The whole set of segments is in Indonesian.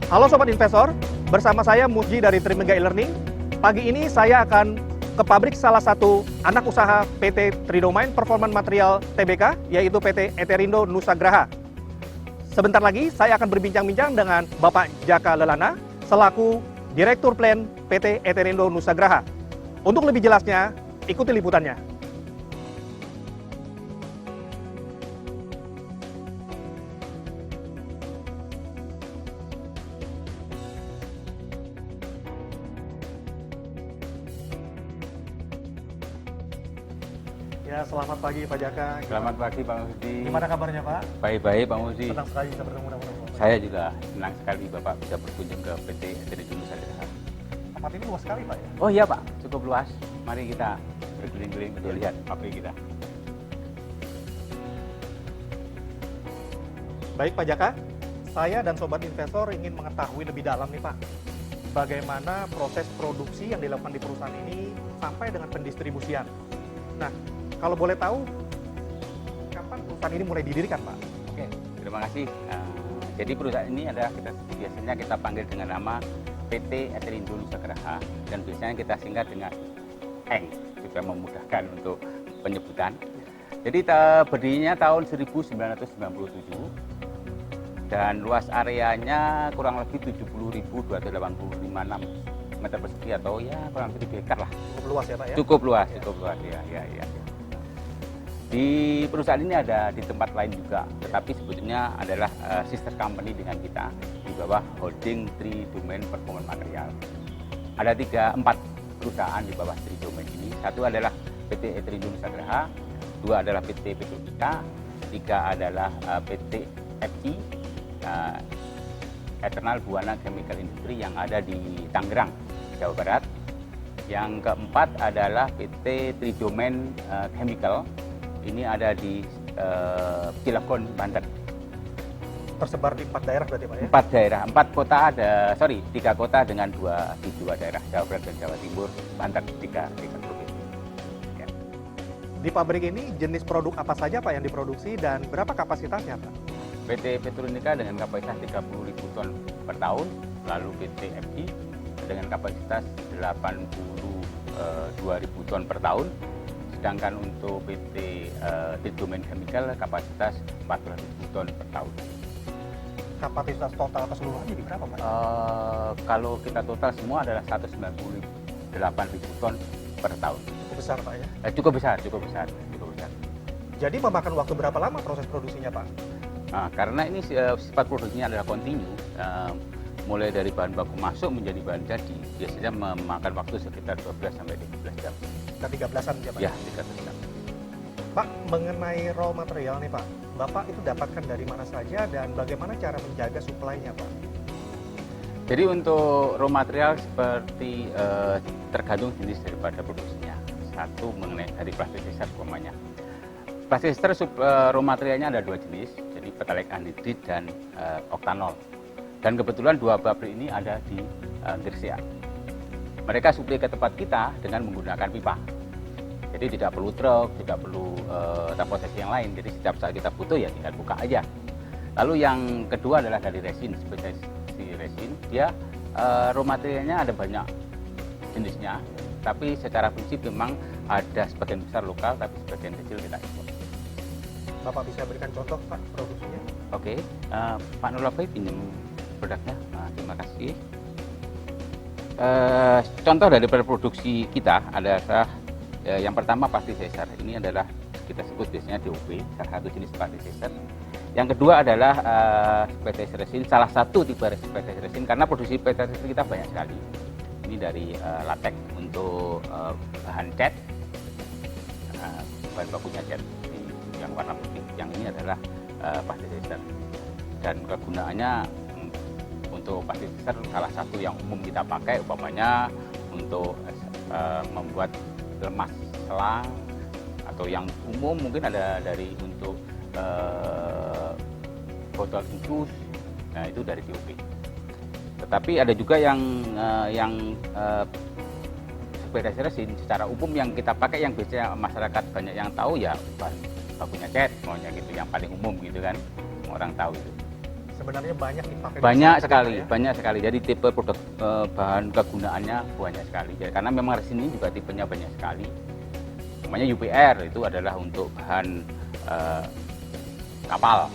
Halo Sobat Investor, bersama saya Muji dari Trimega e-Learning. Pagi ini saya akan ke pabrik salah satu anak usaha PT Tridomain Performance Material Tbk, yaitu PT Eterindo Nusagraha. Sebentar lagi saya akan berbincang-bincang dengan Bapak Jaka Lelana, selaku Direktur Plan PT Eterindo Nusagraha. Untuk lebih jelasnya, ikuti liputannya. Ya, selamat pagi Pak Jaka. Selamat pagi Pak Muji. Gimana kabarnya Pak? Baik-baik Pak Muji. Senang sekali bisa bertemu dengan Bapak. Saya juga senang sekali Bapak bisa berkunjung ke PT Eterindo Nusagraha. Tempat ini luas sekali Pak ya? Oh iya Pak, cukup luas. Mari kita berkeliling-keliling untuk lihat pabrik kita. Baik Pak Jaka, saya dan Sobat Investor ingin mengetahui lebih dalam nih Pak, bagaimana proses produksi yang dilakukan di perusahaan ini sampai dengan pendistribusian. Nah, kalau boleh tahu, kapan perusahaan ini mulai didirikan Pak? Oke, terima kasih. Jadi perusahaan ini adalah biasanya kita panggil dengan nama PT Eterindo Nusagraha dan biasanya kita singkat dengan ENG supaya memudahkan untuk penyebutan. Jadi berdirinya tahun 1997 dan luas areanya kurang lebih 70.285 meter persegi atau ya kurang lebih 3 hektar lah. Cukup luas ya Pak ya? Cukup luas ya. Di perusahaan ini ada di tempat lain juga, tetapi sebetulnya adalah sister company dengan kita di bawah holding Tridomain Performance Material. Ada 4 perusahaan di bawah Tridomain ini. Satu adalah PT Eterindo Nusagraha, 2 adalah PT Petrokita, 3 adalah PT FI, Eternal Buana Chemical Industry yang ada di Tangerang, Jawa Barat. Yang keempat adalah PT Tridomain Chemical. Ini ada di Cilegon, Banten. Tersebar di 4 daerah berarti Pak ya? 4 daerah, 4 kota ada, 3 kota dengan 2 daerah, Jawa Barat dan Jawa Timur, Banten, 3 provinsi. Ya. Di pabrik ini jenis produk apa saja Pak yang diproduksi dan berapa kapasitasnya Pak? PT Petronika dengan kapasitas 30.000 ton per tahun, lalu PT FI dengan kapasitas 82.000 ton per tahun, sedangkan untuk PT Tridomain Chemical kapasitas 14.000 ton per tahun. Kapasitas total keseluruhan jadi berapa Pak? Kalau kita total semua adalah 198.000 ton per tahun. Cukup besar Pak ya? Cukup besar. Jadi memakan waktu berapa lama proses produksinya Pak? Nah, karena ini sifat produksinya adalah kontinu, mulai dari bahan baku masuk menjadi bahan jadi, biasanya memakan waktu sekitar 12 sampai 13 jam. Sekitar 13-an ya Pak? Ya, 13 jam. Pak, mengenai raw material nih Pak, Bapak itu dapatkan dari mana saja dan bagaimana cara menjaga suplainya Pak? Jadi untuk raw material seperti tergantung jenis daripada produksinya. Satu mengenai dari plastik ester umpamanya. Plastik ester raw materialnya ada 2 jenis, jadi pertalite anhidrid dan oktanol. Dan kebetulan 2 pabrik ini ada di Gresik. Mereka suplai ke tempat kita dengan menggunakan pipa. Jadi tidak perlu truk, tidak perlu transportasi yang lain. Jadi setiap saat kita butuh ya tinggal buka aja. Lalu yang kedua adalah dari resin, spesialisasi resin. Dia raw materialnya ada banyak jenisnya, tapi secara prinsip memang ada sebagian besar lokal, tapi sebagian kecil kita impor. Bapak bisa berikan contoh Pak produksinya? Oke, Pak Nurlabai pinjam produknya. Terima kasih. Contoh dari produksi kita adalah yang pertama plastik ester. Ini adalah kita sebut biasanya DOP, salah satu jenis plastik ester. Yang kedua adalah spesies resin, salah satu tipe spesies resin karena produksi spesies resin kita banyak sekali. Ini dari latex untuk bahan cat, bahan bakunya cat yang warna putih. Yang ini adalah plastik ester dan kegunaannya untuk plastik ester salah satu yang umum kita pakai umpamanya untuk membuat lemas selang, atau yang umum mungkin ada dari untuk botol infus, nah itu dari DOP. Tetapi ada juga yang sepeda resin secara umum yang kita pakai, yang biasanya masyarakat banyak yang tahu ya bahan bakunya cat, maunya gitu, yang paling umum gitu kan, orang tahu itu. sebenarnya banyak dipakai di Banyak masyarakat sekali, ya? banyak sekali. Jadi tipe produk bahan kegunaannya banyak sekali. Jadi, karena memang resin ini juga tipenya banyak sekali. Namanya UPR itu adalah untuk bahan kapal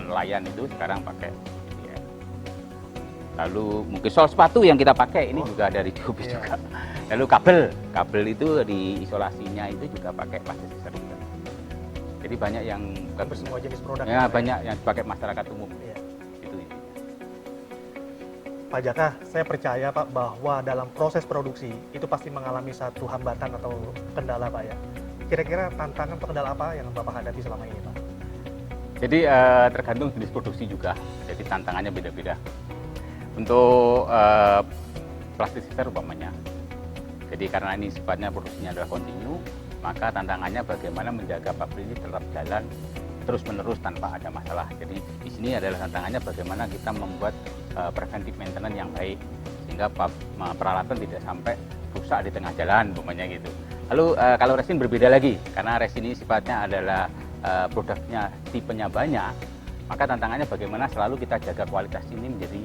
nelayan itu sekarang pakai UPR. Lalu mungkin sol sepatu yang kita pakai ini juga dari Jobis Iya. juga. Lalu kabel itu di isolasinya itu juga pakai plasticizer juga. Jadi banyak yang Hampir semua jenis produk ya, Pak, banyak yang dipakai masyarakat umum. Iya. Itu. Pak Jaka, saya percaya Pak bahwa dalam proses produksi itu pasti mengalami satu hambatan atau kendala Pak ya. Kira-kira tantangan atau kendala apa yang Bapak hadapi selama ini Pak? Jadi tergantung jenis produksi juga. Jadi tantangannya beda-beda. Untuk plasticizer umpamanya. Jadi karena ini sifatnya produksinya adalah kontinu, maka tantangannya bagaimana menjaga pabrik ini tetap jalan terus-menerus tanpa ada masalah. Jadi di sini adalah tantangannya bagaimana kita membuat preventive maintenance yang baik sehingga peralatan tidak sampai rusak di tengah jalan umpamanya gitu. Lalu kalau resin berbeda lagi karena resin ini sifatnya adalah produknya tipenya banyak, maka tantangannya bagaimana selalu kita jaga kualitas ini menjadi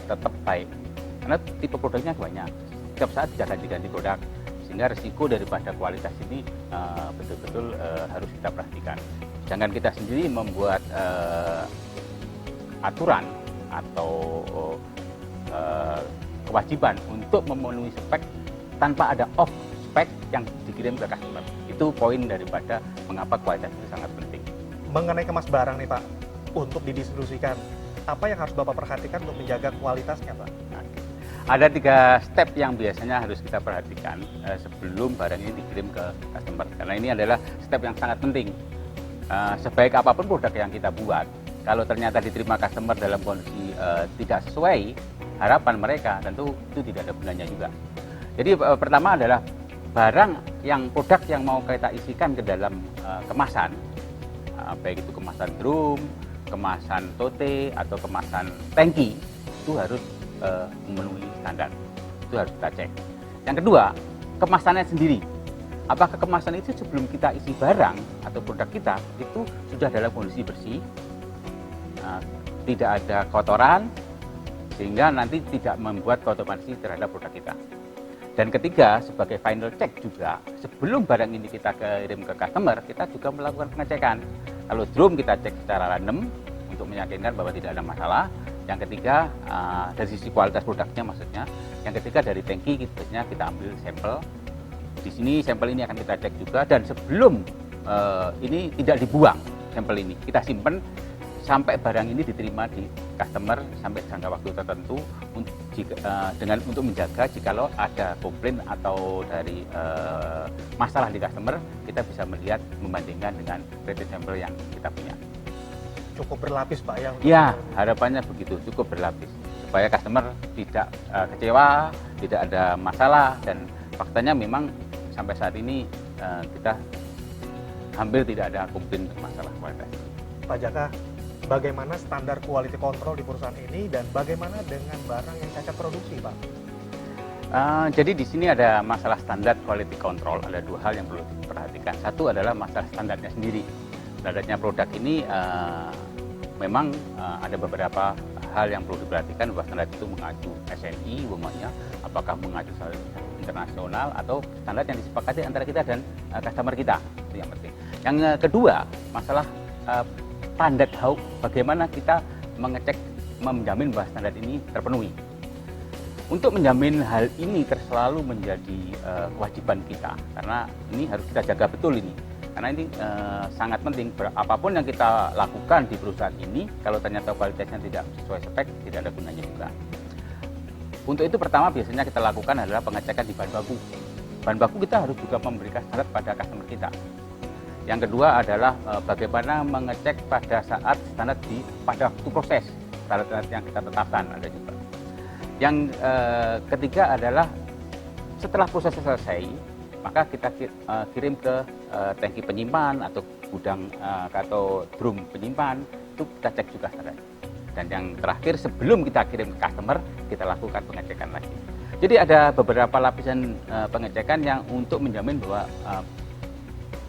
tetap baik. Karena tipe produknya banyak, setiap saat ganti-ganti produk, sehingga risiko daripada kualitas ini betul-betul harus kita perhatikan. Sedangkan kita sendiri membuat aturan atau kewajiban untuk memenuhi spek tanpa ada off spek yang dikirim ke customer. Itu poin daripada mengapa kualitas itu sangat penting. Mengenai kemas barang nih Pak, untuk didistribusikan, apa yang harus Bapak perhatikan untuk menjaga kualitasnya Pak? Ada 3 step yang biasanya harus kita perhatikan sebelum barang ini dikirim ke customer. Karena ini adalah step yang sangat penting. Sebaik apapun produk yang kita buat, kalau ternyata diterima customer dalam kondisi tidak sesuai harapan mereka, tentu itu tidak ada gunanya juga. Jadi pertama adalah barang yang produk yang mau kita isikan ke dalam kemasan, baik itu kemasan drum, kemasan tote atau kemasan tangki, itu harus memenuhi standar. Itu harus kita cek. Yang kedua, kemasannya sendiri. Apakah kemasan itu sebelum kita isi barang atau produk kita itu sudah dalam kondisi bersih, tidak ada kotoran, sehingga nanti tidak membuat kontaminasi terhadap produk kita. Dan ketiga, sebagai final check juga, sebelum barang ini kita kirim ke customer, kita juga melakukan pengecekan. Kalau drum kita cek secara random untuk meyakinkan bahwa tidak ada masalah. Yang ketiga, dari sisi kualitas produknya maksudnya. Yang ketiga, dari tangki biasanya kita ambil sampel. Di sini sampel ini akan kita cek juga, dan sebelum ini tidak dibuang sampel ini, kita simpan sampai barang ini diterima di customer sampai jangka waktu tertentu untuk menjaga jikalau ada komplain atau dari masalah di customer, kita bisa melihat membandingkan dengan rated sampel yang kita punya. Cukup berlapis Pak ya? Ya, harapannya begitu, cukup berlapis supaya customer tidak kecewa, tidak ada masalah, dan faktanya memang sampai saat ini kita hampir tidak ada komplain masalah kualitas. Pak Jaka, bagaimana standar quality control di perusahaan ini dan bagaimana dengan barang yang cacat produksi Pak? Jadi di sini ada masalah standar quality control, ada 2 hal yang perlu diperhatikan. Satu adalah masalah standarnya sendiri. Standarnya produk ini memang ada beberapa hal yang perlu diperhatikan, bahwa standar itu mengacu SNI umumnya, apakah mengacu standar internasional atau standar yang disepakati antara kita dan customer kita, itu yang penting. Yang kedua, masalah standar bagaimana kita mengecek, menjamin bahwa standar ini terpenuhi. Untuk menjamin hal ini selalu menjadi kewajiban kita, karena ini harus kita jaga betul ini. Karena ini sangat penting, apapun yang kita lakukan di perusahaan ini, kalau ternyata kualitasnya tidak sesuai spek, tidak ada gunanya juga. Untuk itu pertama biasanya kita lakukan adalah pengecekan di bahan baku. Bahan baku kita harus juga memberikan standar pada customer kita. Yang kedua adalah bagaimana mengecek pada saat standar pada waktu proses, standar yang kita tetapkan ada juga. Yang ketiga adalah setelah proses selesai, maka kita kirim ke tangki penyimpan atau gudang atau drum penyimpan, itu kita cek juga standar. Dan yang terakhir, sebelum kita kirim ke customer, kita lakukan pengecekan lagi. Jadi ada beberapa lapisan pengecekan yang untuk menjamin bahwa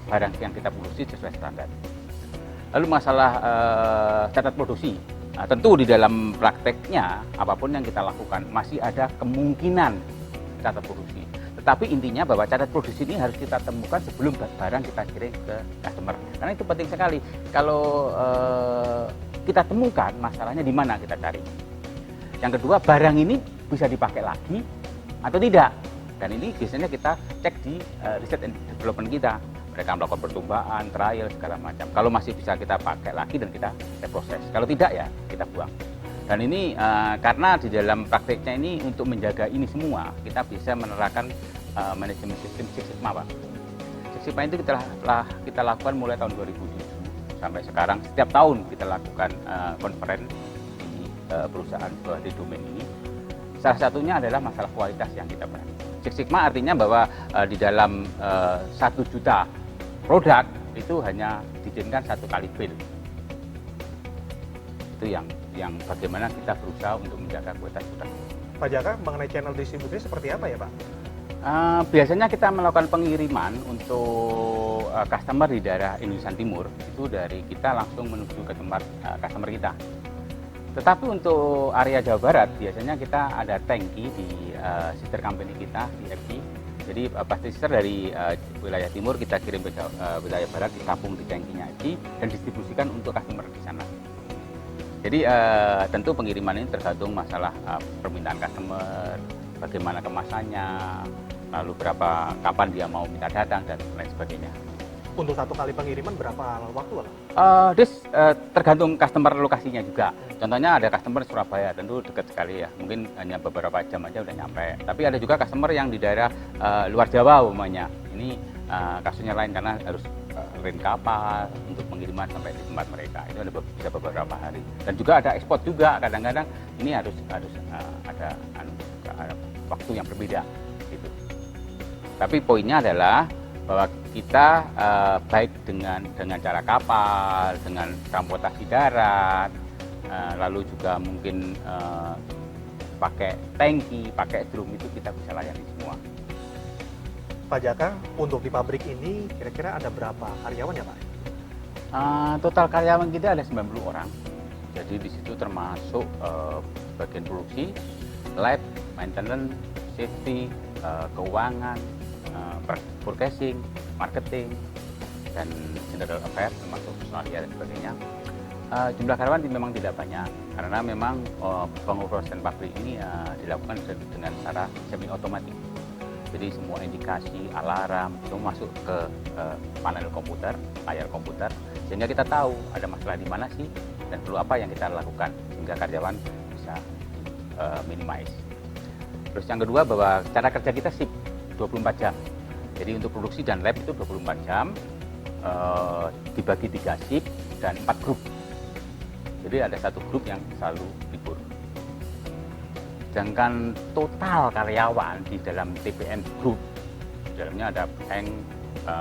barang yang kita produksi sesuai standar. Lalu masalah catat produksi. Tentu di dalam prakteknya apapun yang kita lakukan masih ada kemungkinan catat produksi. Tetapi intinya bahwa catat produksi ini harus kita temukan sebelum barang kita kirim ke customer. Karena itu penting sekali. Kalau kita temukan masalahnya di mana kita cari. Yang kedua, barang ini bisa dipakai lagi atau tidak. Dan ini biasanya kita cek di research and development kita. Mereka melakukan percobaan, trial, segala macam. Kalau masih bisa kita pakai lagi dan kita reproses. Kalau tidak ya kita buang. Dan ini karena di dalam prakteknya ini untuk menjaga ini semua, kita bisa menerapkan manajemen sistem Six Sigma, Pak. Six Sigma itu kita lakukan mulai tahun 2007 sampai sekarang. Setiap tahun kita lakukan konferensi di perusahaan di domain ini. Salah satunya adalah masalah kualitas yang kita bahas. Six Sigma artinya bahwa di dalam 1 juta produk itu hanya diizinkan 1 kali fail. Itu yang bagaimana kita berusaha untuk menjaga kualitas produk. Pak Jaka, mengenai channel distribusi seperti apa ya Pak? Biasanya kita melakukan pengiriman untuk customer di daerah Indonesia Timur itu dari kita langsung menuju ke tempat customer kita. Tetapi untuk area Jawa Barat biasanya kita ada tangki di sister company kita di FG. Jadi pasti sister dari wilayah timur kita kirim ke wilayah barat, ditampung di tangkinya FG dan distribusikan untuk customer di sana. Jadi tentu pengiriman ini tergantung masalah permintaan customer, bagaimana kemasannya, lalu kapan dia mau minta datang dan lain sebagainya. Untuk 1 kali pengiriman berapa waktu Pak? Tergantung customer lokasinya juga. Contohnya ada customer Surabaya, tentu dekat sekali ya, mungkin hanya beberapa jam aja udah nyampe. Tapi ada juga customer yang di daerah luar Jawa umumnya. Ini kasusnya lain karena harus rent kapal untuk pengiriman sampai di tempat mereka. Itu ada bisa beberapa hari. Dan juga ada ekspor juga. Kadang-kadang ini harus ada waktu yang berbeda. Gitu. Tapi poinnya adalah bahwa kita baik dengan cara kapal, dengan transportasi darat, lalu juga mungkin pakai tangki, pakai drum itu kita bisa layani semua. Pak Jaka, untuk di pabrik ini kira-kira ada berapa karyawan ya Pak? Total karyawan kita ada 90 orang. Jadi di situ termasuk bagian produksi, lab, maintenance, safety, keuangan, forecasting, marketing, dan general affairs termasuk personalia dan sebagainya. Jumlah karyawan memang tidak banyak karena memang pengurusan pabrik ini dilakukan dengan cara semi otomatis. Jadi semua indikasi, alarm itu masuk ke panel komputer, layar komputer, sehingga kita tahu ada masalah di mana sih dan perlu apa yang kita lakukan sehingga karyawan bisa minimize. Terus yang kedua bahwa cara kerja kita shift 24 jam. Jadi untuk produksi dan lab itu 24 jam, dibagi 3 shift dan 4 grup. Jadi ada 1 grup yang selalu libur. Sedangkan total karyawan di dalam TPN Group, di dalamnya ada Peng,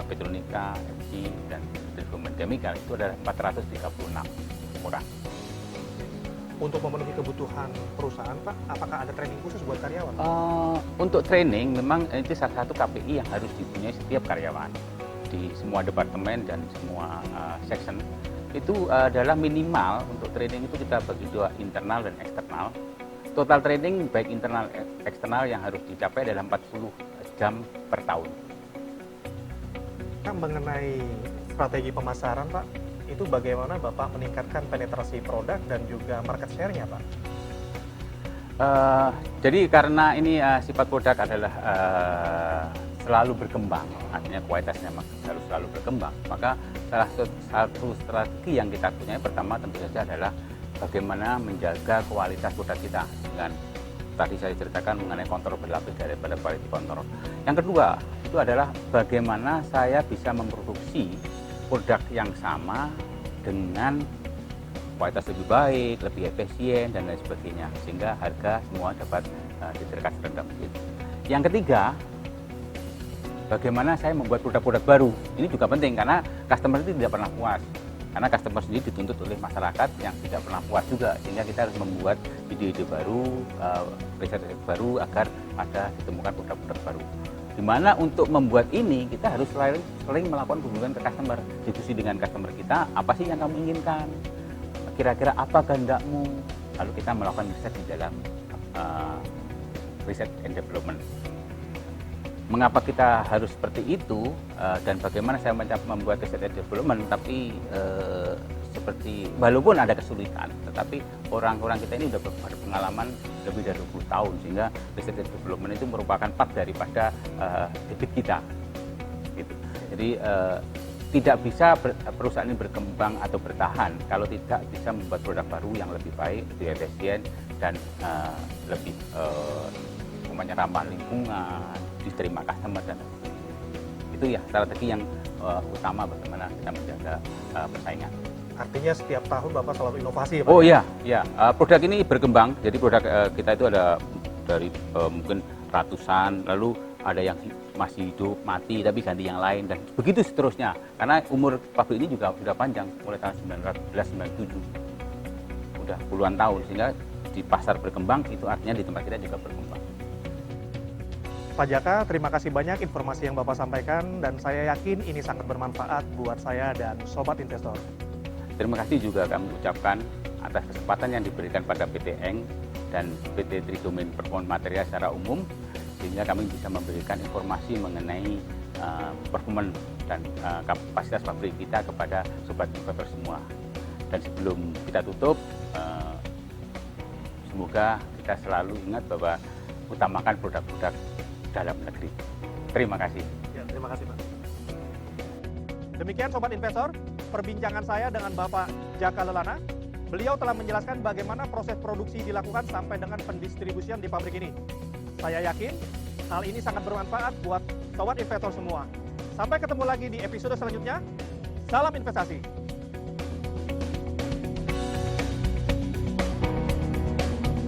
Petronika, FG, dan Development Chemical itu adalah 436 orang. Untuk memenuhi kebutuhan perusahaan Pak, apakah ada training khusus buat karyawan? Untuk training memang itu salah satu KPI yang harus dipunyai setiap karyawan di semua departemen dan semua section. Itu adalah minimal untuk training itu kita bagi 2, internal dan eksternal. Total training baik internal eksternal yang harus dicapai adalah 40 jam per tahun. Nah, mengenai strategi pemasaran Pak, itu bagaimana Bapak meningkatkan penetrasi produk dan juga market share-nya Pak? Jadi karena ini sifat produk adalah selalu berkembang, artinya kualitasnya harus selalu berkembang, maka salah satu strategi yang kita punya pertama tentu saja adalah bagaimana menjaga kualitas produk kita dengan tadi saya ceritakan mengenai kontrol berlapis daripada quality control. Yang kedua itu adalah bagaimana saya bisa memproduksi produk yang sama dengan kualitas lebih baik, lebih efisien dan lain sebagainya sehingga harga semua dapat diterkas rendah. Yang ketiga, bagaimana saya membuat produk-produk baru. Ini juga penting karena customer itu tidak pernah puas. Karena customer sendiri dituntut oleh masyarakat yang tidak pernah puas juga, sehingga kita harus membuat ide-ide baru, riset baru agar ada ditemukan produk-produk baru. Dimana untuk membuat ini kita harus sering melakukan hubungan ke customer, diskusi dengan customer kita, apa sih yang kamu inginkan, kira-kira apa kehendakmu, lalu kita melakukan riset di dalam research and development. Mengapa kita harus seperti itu dan bagaimana saya membuat research and development, tapi seperti walaupun ada kesulitan, tetapi orang-orang kita ini sudah berpengalaman lebih dari 20 tahun, sehingga research and development itu merupakan part daripada bibit kita. Gitu. Jadi tidak bisa perusahaan ini berkembang atau bertahan kalau tidak bisa membuat produk baru yang lebih baik, lebih efisien, dan lebih ramah lingkungan, diterima customer, dan itu ya strategi yang utama bagaimana kita menjaga persaingan. Artinya setiap tahun Bapak selalu inovasi ya Pak? Oh iya, ya. Produk ini berkembang, jadi produk kita itu ada dari mungkin ratusan, lalu ada yang masih hidup, mati, tapi ganti yang lain, dan begitu seterusnya. Karena umur pabrik ini juga sudah panjang, mulai tahun 1997. Udah puluhan tahun, sehingga di pasar berkembang, itu artinya di tempat kita juga berkembang. Pak Jaka, terima kasih banyak informasi yang Bapak sampaikan, dan saya yakin ini sangat bermanfaat buat saya dan Sobat Investor. Terima kasih juga kami ucapkan atas kesempatan yang diberikan pada PT ENG dan PT Tridomain Performance Material secara umum, sehingga kami bisa memberikan informasi mengenai performance dan kapasitas pabrik kita kepada Sobat Investor semua. Dan sebelum kita tutup, semoga kita selalu ingat bahwa utamakan produk-produk dalam negeri. Terima kasih. Ya, terima kasih Pak. Demikian Sobat Investor, perbincangan saya dengan Bapak Jaka Lelana. Beliau telah menjelaskan bagaimana proses produksi dilakukan sampai dengan pendistribusian di pabrik ini. Saya yakin hal ini sangat bermanfaat buat Sobat Investor semua. Sampai ketemu lagi di episode selanjutnya. Salam investasi.